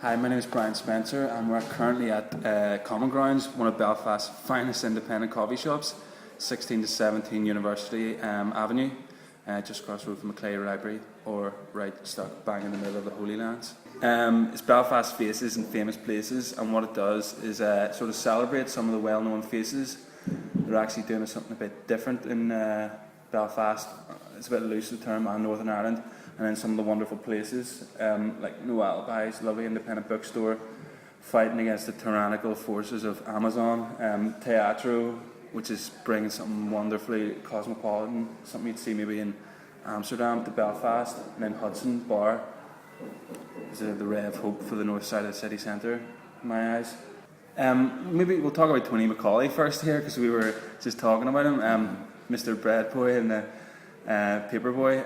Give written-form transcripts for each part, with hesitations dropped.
Hi, my name is Brian Spencer and we're currently at Common Grounds, one of Belfast's finest independent coffee shops, 16 to 17 University Avenue, just across the road from Macleay Library, or right stuck bang in the middle of the Holy Lands. It's Belfast faces and famous places, and what it does is sort of celebrate some of the well-known faces. They're actually doing something a bit different in Belfast. It's a bit loose, the term, and Northern Ireland. And then some of the wonderful places, like Noel Buy's lovely independent bookstore, fighting against the tyrannical forces of Amazon, Teatro, which is bringing something wonderfully cosmopolitan, something you'd see maybe in Amsterdam to Belfast, and then Hudson Bar is the ray of hope for the north side of the city centre, in my eyes. Maybe we'll talk about Tony Macaulay first here, because we were just talking about him, Mr. Bread Boy and the Paper Boy.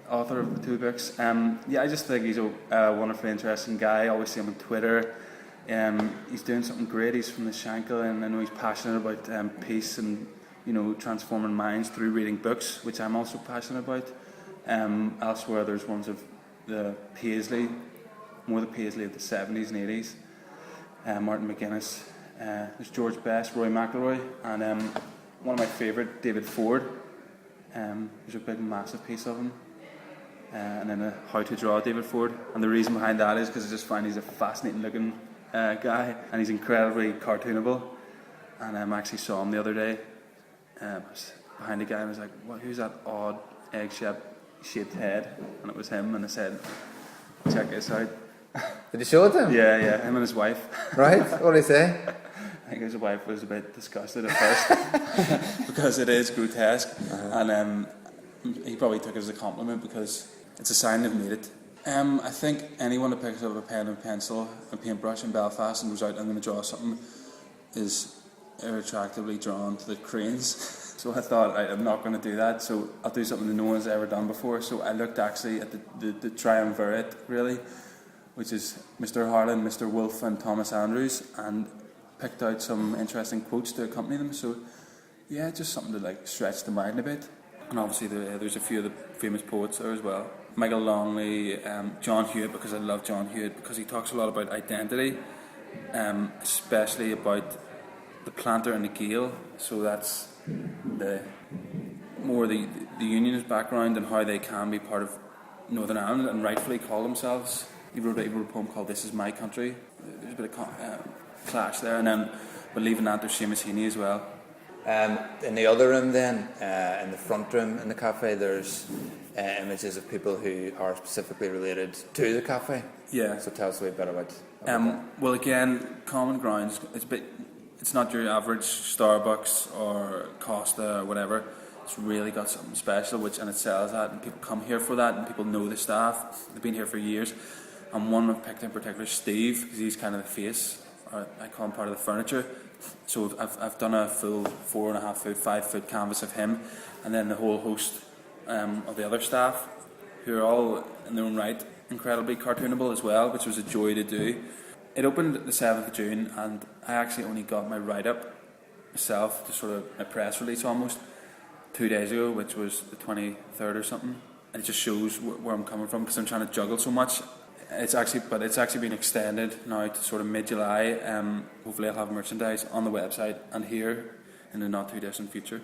Author of the two books. I just think he's a wonderfully interesting guy. I always see him on Twitter. He's doing something great. He's from the Shankill, and I know he's passionate about peace and transforming minds through reading books, which I'm also passionate about. Elsewhere, there's ones of the Paisley, more the Paisley of the 70s and 80s. Martin McGuinness. There's George Best, Roy McIlroy, and one of my favourite, David Ford. There's a big, massive piece of him. And then How to Draw David Ford, and the reason behind that is because I just find he's a fascinating looking guy, and he's incredibly cartoonable. And I actually saw him the other day. I was behind a guy and I was like, "What? Who's that odd egg-shaped head?" And it was him. And I said, "Check this out." Did you show it to him? Yeah, him and his wife. Right. What did he say? I think his wife was a bit disgusted at first because it is grotesque, and he probably took it as a compliment because it's a sign they've made it. I think anyone that picks up a pen and pencil and paintbrush in Belfast and goes out, "I'm going to draw something," is irretractably drawn to the cranes. So I thought, I'm not going to do that, so I'll do something that no one's ever done before. So I looked actually at the triumvirate, really, which is Mr. Harlan, Mr. Wolfe and Thomas Andrews, and picked out some interesting quotes to accompany them. So yeah, just something to stretch the mind a bit. And obviously there's a few of the famous poets there as well. Michael Longley, John Hewitt, because I love John Hewitt, because he talks a lot about identity, especially about the planter and the Gael. So that's the unionist background and how they can be part of Northern Ireland and rightfully call themselves. He wrote a poem called "This Is My Country." There's a bit of clash there, and then, but leaving that, there's Seamus Heaney as well. In the other room then, in the front room in the cafe, there's images of people who are specifically related to the cafe. Yeah. So tell us a wee bit about that. Well, again, Common Grounds, it's not your average Starbucks or Costa or whatever. It's really got something special, and it sells that, and people come here for that, and people know the staff. They've been here for years. And one I've picked in particular, Steve, because he's kind of the face, or I call him part of the furniture. So I've done a full 4.5 foot, 5 foot canvas of him, and then the whole host of the other staff, who are all in their own right incredibly cartoonable as well, which was a joy to do. It opened the 7th of June, and I actually only got my write-up myself, just sort of a press release almost, 2 days ago, which was the 23rd or something. And it just shows where I'm coming from, because I'm trying to juggle so much. It's actually been extended now to sort of mid-July. Hopefully I'll have merchandise on the website and here in the not too distant future.